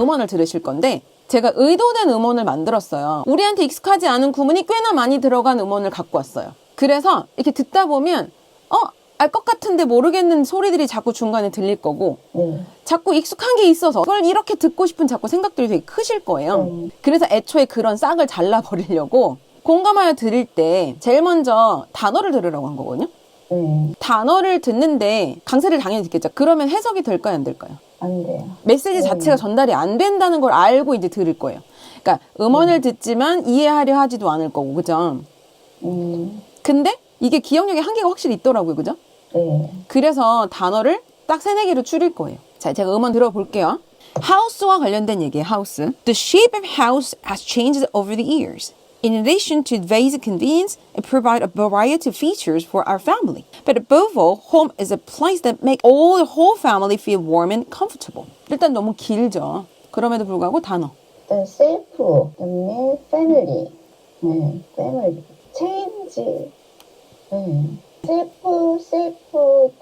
음원을 들으실 건데 제가 의도된 음원을 만들었어요. 우리한테 익숙하지 않은 구문이 꽤나 많이 들어간 음원을 갖고 왔어요. 그래서 이렇게 듣다 보면 알 것 같은데 모르겠는 소리들이 자꾸 중간에 들릴 거고 자꾸 익숙한 게 있어서 그걸 이렇게 듣고 싶은 자꾸 생각들이 되게 크실 거예요. 그래서 애초에 그런 싹을 잘라버리려고 공감하여 들을 때 제일 먼저 단어를 들으라고 한 거거든요. 단어를 듣는데 강세를 당연히 듣겠죠. 그러면 해석이 될까요, 안 될까요? 안 돼요. 메시지 자체가 전달이 안 된다는 걸 알고 이제 들을 거예요. 그러니까 음원을 듣지만 이해하려 하지도 않을 거고, 그죠? 근데 이게 기억력의 한계가 확실히 있더라고요, 그죠? 그래서 단어를 딱 3-4개로 줄일 거예요. 자, 제가 음원 들어볼게요. house와 관련된 얘기예요, house. The shape of house has changed over the years. In addition to basic convenience, it provides a variety of features for our family. But above all, home is a place that makes all the whole family feel warm and comfortable. 일단 너무 길죠. 그럼에도 불구하고 단어. 일단 self, 그다음에 family, family, change, self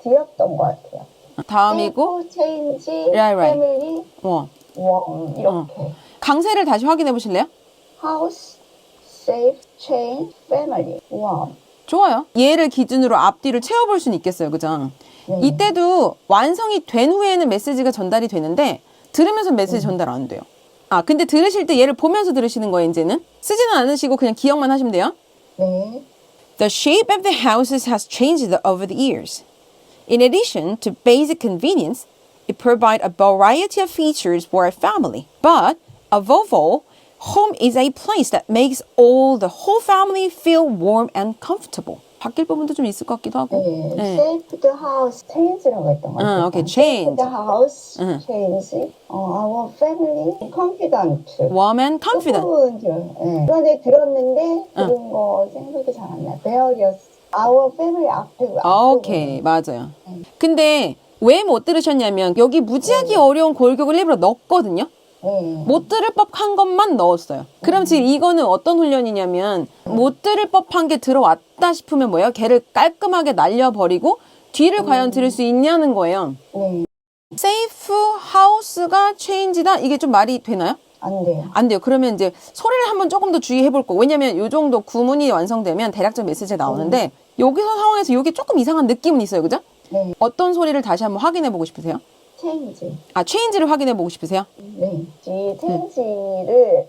뒤였던 것 같아요. 다음이고, self, change, right. family, warm 이렇게. 강세를 다시 확인해 보실래요? house, self, change, family, warm. 좋아요. 얘를 기준으로 앞뒤를 채워볼 수는 있겠어요. 그죠? 이때도 완성이 된 후에는 메시지가 전달이 되는데 들으면서 메시지 전달 안 돼요. 근데 들으실 때 얘를 보면서 들으시는 거예요, 이제는. 쓰지는 않으시고 그냥 기억만 하시면 돼요. 네. The shape of the houses has changed over the years. In addition to basic convenience, it provides a variety of features for a family. But above all, home is a place that makes all the whole family feel warm and comfortable. 바뀔 부분도 좀 있을 것 같기도 하고. Save the house, change라고 했던 것 같아요. 오케이, change. Save the house, change. Our family, confident. Warm and confident. 그런데 들었는데 들은 거 생각이 잘 안 나요. Various. Our family 앞에. 오케이, 맞아요. 근데 왜 못 들으셨냐면 여기 무지하게 어려운 골격을 일부러 넣었거든요. 못 들을 법한 것만 넣었어요. 그럼 지금 이거는 어떤 훈련이냐면 못 들을 법한 게 들어왔다 싶으면 뭐예요? 걔를 깔끔하게 날려버리고 뒤를 과연 들을 수 있냐는 거예요. safe house가 change다? 이게 좀 말이 되나요? 안 돼요. 안 돼요. 그러면 이제 소리를 한번 조금 더 주의해 볼 거고. 왜냐면 이 정도 구문이 완성되면 대략적 메시지가 나오는데 여기서 상황에서 이게 조금 이상한 느낌은 있어요. 그죠? 어떤 소리를 다시 한번 확인해 보고 싶으세요? change. change를 확인해 보고 싶으세요? 네. 이 change를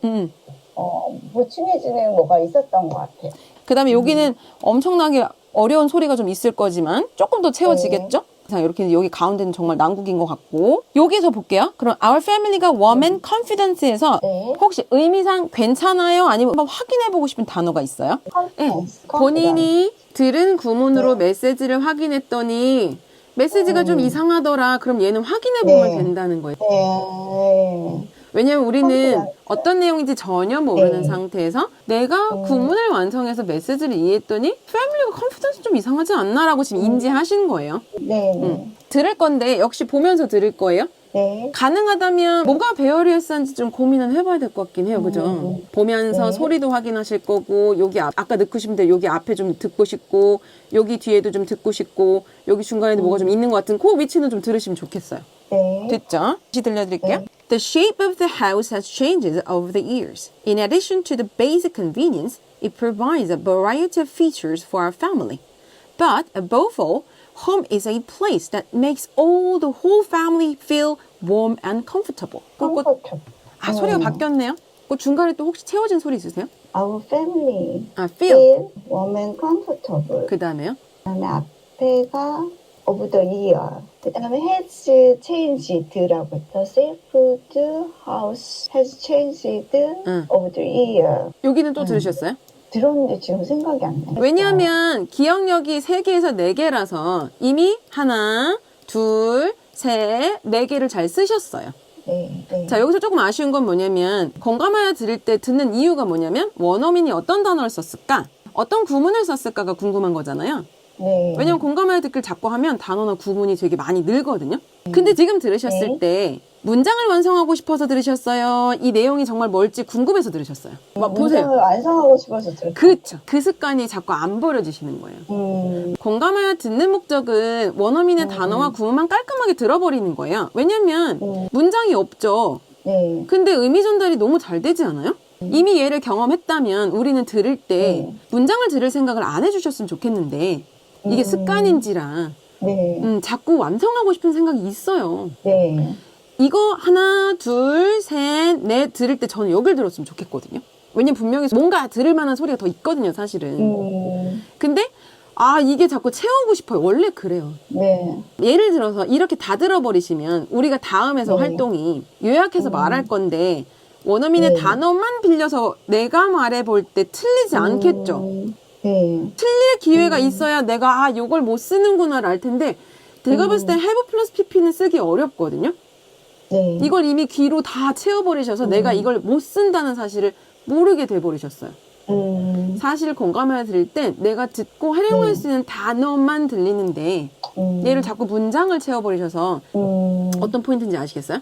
보충해주는 뭐가 있었던 것 같아요. 그 다음에 여기는 엄청나게 어려운 소리가 좀 있을 거지만 조금 더 채워지겠죠? 이렇게 여기 가운데는 정말 난국인 것 같고 여기서 볼게요. 그럼 our family가 warm and confident에서 혹시 의미상 괜찮아요? 아니면 한번 확인해보고 싶은 단어가 있어요? 본인이 들은 구문으로 메시지를 확인했더니 메시지가 좀 이상하더라. 그럼 얘는 확인해보면 된다는 거예요. 왜냐면 우리는 어떤 내용인지 전혀 모르는 상태에서 내가 구문을 완성해서 메시지를 이해했더니 패밀리가 컨피던스 좀 이상하지 않나? 라고 지금 인지하신 거예요. 들을 건데 역시 보면서 들을 거예요. 가능하다면 뭐가 베어리어스한지 좀 고민은 해봐야 될 것 같긴 해요. 그죠? 보면서 소리도 확인하실 거고 여기 아까 넣고 싶은데 여기 앞에 좀 듣고 싶고 여기 뒤에도 좀 듣고 싶고 여기 중간에도 뭐가 좀 있는 것 같은 그 위치는 좀 들으시면 좋겠어요. 됐죠? 다시 들려드릴게요. The shape of the house has changed over the years. In addition to the basic convenience, it provides a variety of features for our family. But above all, home is a place that makes all the whole family feel warm and comfortable. 소리가 바뀌었네요. 그 중간에 또 혹시 채워진 소리 있으세요? Our family feel warm and comfortable. 그 다음에요? 그 다음에 앞에가 of the year. 그 다음에 has changed라고 했죠. Saved house has changed over the year. 여기는 또 들으셨어요? 들었는데 지금 생각이 안 나요. 왜냐하면 기억력이 3개에서 4개라서 이미 하나, 둘, 셋, 4개를 잘 쓰셨어요. 자, 여기서 조금 아쉬운 건 뭐냐면 공감하여 들을 때 듣는 이유가 뭐냐면 원어민이 어떤 단어를 썼을까? 어떤 구문을 썼을까가 궁금한 거잖아요. 왜냐면 공감하여 듣기를 자꾸 하면 단어나 구문이 되게 많이 늘거든요. 근데 지금 들으셨을 때 문장을 완성하고 싶어서 들으셨어요? 이 내용이 정말 뭘지 궁금해서 들으셨어요? 막 보세요. 문장을 완성하고 싶어서 들었어요. 그쵸. 그 습관이 자꾸 안 버려지시는 거예요. 공감하여 듣는 목적은 원어민의 단어와 구문만 깔끔하게 들어버리는 거예요. 왜냐면 문장이 없죠. 네. 근데 의미 전달이 너무 잘 되지 않아요? 이미 얘를 경험했다면 우리는 들을 때 문장을 들을 생각을 안 해주셨으면 좋겠는데 이게 습관인지라 네. 자꾸 완성하고 싶은 생각이 있어요. 네. 이거 하나, 둘, 셋, 넷 들을 때 저는 여길 들었으면 좋겠거든요. 왜냐면 분명히 뭔가 들을 만한 소리가 더 있거든요, 사실은. 근데 이게 자꾸 채우고 싶어요. 원래 그래요. 네. 예를 들어서 이렇게 다 들어버리시면 우리가 다음에서 네. 활동이 요약해서 말할 건데 원어민의 단어만 빌려서 내가 말해볼 때 틀리지 않겠죠. 네. 틀릴 기회가 있어야 내가 요걸 못 쓰는구나를 알 텐데 제가 봤을 때 have 플러스 pp는 쓰기 어렵거든요. 네. 이걸 이미 귀로 다 채워버리셔서 내가 이걸 못 쓴다는 사실을 모르게 돼버리셨어요. 사실 공감을 들을 때 내가 듣고 활용할 수 있는 단어만 들리는데 얘를 자꾸 문장을 채워버리셔서 어떤 포인트인지 아시겠어요?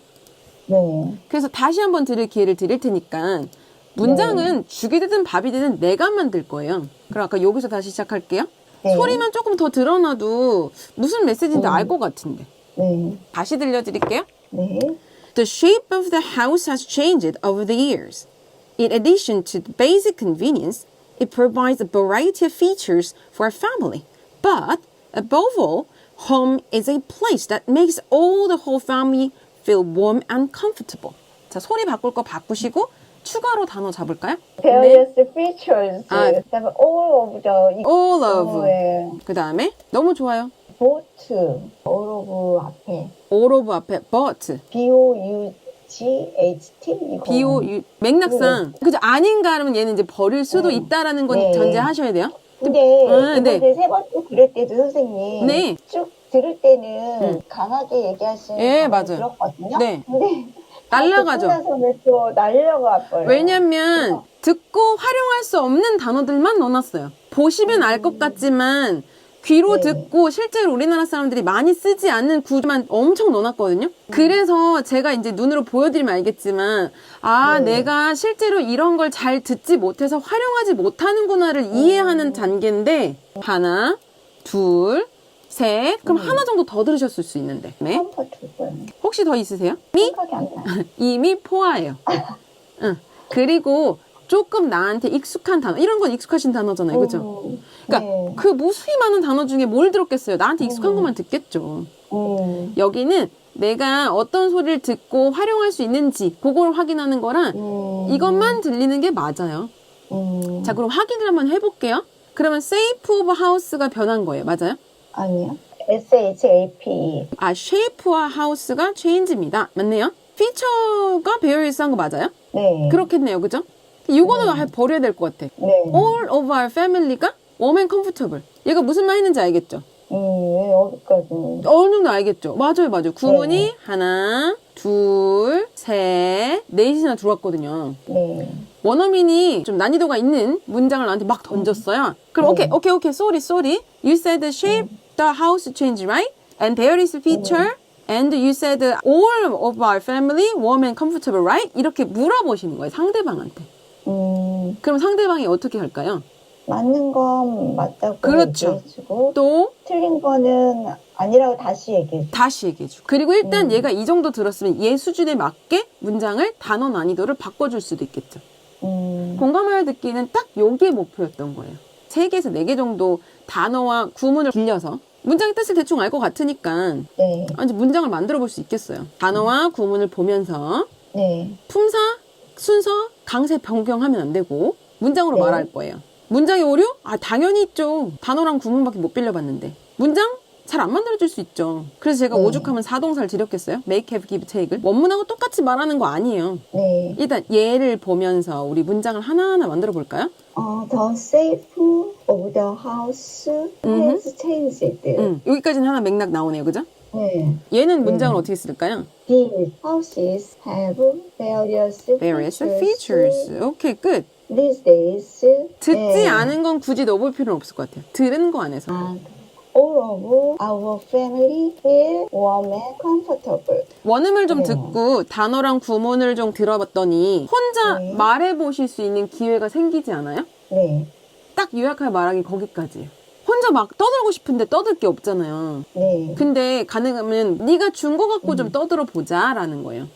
네. 그래서 다시 한번 들을 기회를 드릴 테니까 문장은 죽이 되든 밥이 되든 내가 만들 거예요. 그럼 아까 여기서 다시 시작할게요. 네. 소리만 조금 더 드러나도 무슨 메시지인지 알 것 같은데. 네. 다시 들려드릴게요. 네. The shape of the house has changed over the years. In addition to the basic convenience, it provides a variety of features for a family. But, above all, home is a place that makes all the whole family feel warm and comfortable. 자, 소리 바꿀 거 바꾸시고 추가로 단어 잡을까요? Various features. 아. 그다음에 all of the. All of. 네. 그 다음에 너무 좋아요. both. all of 앞에. All of 앞에 but. B-O-U-G-H-T. 이거. B-O-U. 맥락상. 그죠? 아닌가 하면 얘는 이제 버릴 수도 있다라는 건 네. 전제하셔야 돼요. 근데 네. 이번에 세 번째 들을 때도 선생님 네. 쭉 들을 때는 강하게 얘기하시는 예, 거 맞아요. 들었거든요. 네. 근데 날라가죠. 끝나서는 또 날려가 버려요. 왜냐면 듣고 활용할 수 없는 단어들만 넣어놨어요. 보시면 알 것 같지만 귀로 네. 듣고 실제로 우리나라 사람들이 많이 쓰지 않는 구조만 엄청 넣어놨거든요. 그래서 제가 이제 눈으로 보여드리면 알겠지만 내가 실제로 이런 걸 잘 듣지 못해서 활용하지 못하는구나를 이해하는 단계인데 하나, 둘, 셋 그럼 하나 정도 더 들으셨을 수 있는데 네. 한번 들어요. 혹시 더 있으세요? 생각이 안 나요. 이미 포화예요. 응. 그리고 조금 나한테 익숙한 단어 이런 건 익숙하신 단어잖아요. 그죠? 그러니까 네. 그 무수히 많은 단어 중에 뭘 들었겠어요? 나한테 익숙한 것만 듣겠죠. 여기는 내가 어떤 소리를 듣고 활용할 수 있는지 그걸 확인하는 거랑 이것만 들리는 게 맞아요. 자, 그럼 확인을 한번 해볼게요. 그러면 shape of house가 변한 거예요. 맞아요? 아니요. SHAPE. shape와 house가 change입니다. 맞네요. feature가 various 한 거 맞아요? 네. 그렇겠네요. 그죠? 이거는 버려야 될 것 같아. 네. All of our family가 warm and comfortable. 얘가 무슨 말 했는지 알겠죠? 어디까지? 어느 정도 알겠죠? 맞아요. 구문이 하나, 둘, 셋, 넷이나 들어왔거든요. 네. 원어민이 좀 난이도가 있는 문장을 나한테 막 던졌어요. 그럼 오케이, sorry. You said shape the house change, right? And there is a feature. And you said all of our family warm and comfortable, right? 이렇게 물어보시는 거예요. 상대방한테. 그럼 상대방이 어떻게 할까요? 맞는 건 맞다고 그렇죠. 얘기해주고 또 틀린 거는 아니라고 다시 얘기해주고. 다시 얘기해주고. 그리고 일단 얘가 이 정도 들었으면 얘 수준에 맞게 문장을 단어 난이도를 바꿔줄 수도 있겠죠. 공감하여 듣기는 딱 요게 목표였던 거예요. 3개에서 4개 정도 단어와 구문을 빌려서 문장의 뜻을 대충 알 것 같으니까 네. 이제 문장을 만들어 볼 수 있겠어요. 단어와 구문을 보면서 네. 품사, 순서, 강세 변경하면 안 되고 문장으로 네. 말할 거예요. 문장의 오류? 당연히 있죠. 단어랑 구문밖에 못 빌려봤는데. 문장? 잘 안 만들어줄 수 있죠. 그래서 제가 오죽하면 사동사를 드렸겠어요? make, have, give, take를. 원문하고 똑같이 말하는 거 아니에요. 네. 일단 얘를 보면서 우리 문장을 하나하나 만들어 볼까요? The shape of the house has changed. 여기까지는 하나 맥락 나오네요. 그죠? 네. 얘는 문장을 어떻게 쓸까요? These houses have Various features. 오케이, 끝. These days. 듣지 않은 건 굳이 넣어볼 필요는 없을 것 같아요. 들은 거 안에서. All of our family feel warm and comfortable. 원음을 좀 듣고 단어랑 구문을 좀 들어봤더니 혼자 말해보실 수 있는 기회가 생기지 않아요? 네. 딱 요약할 말하기 거기까지예요. 혼자 막 떠들고 싶은데 떠들 게 없잖아요. 네. 근데 가능하면 네가 준 거 갖고 좀 떠들어 보자라는 거예요.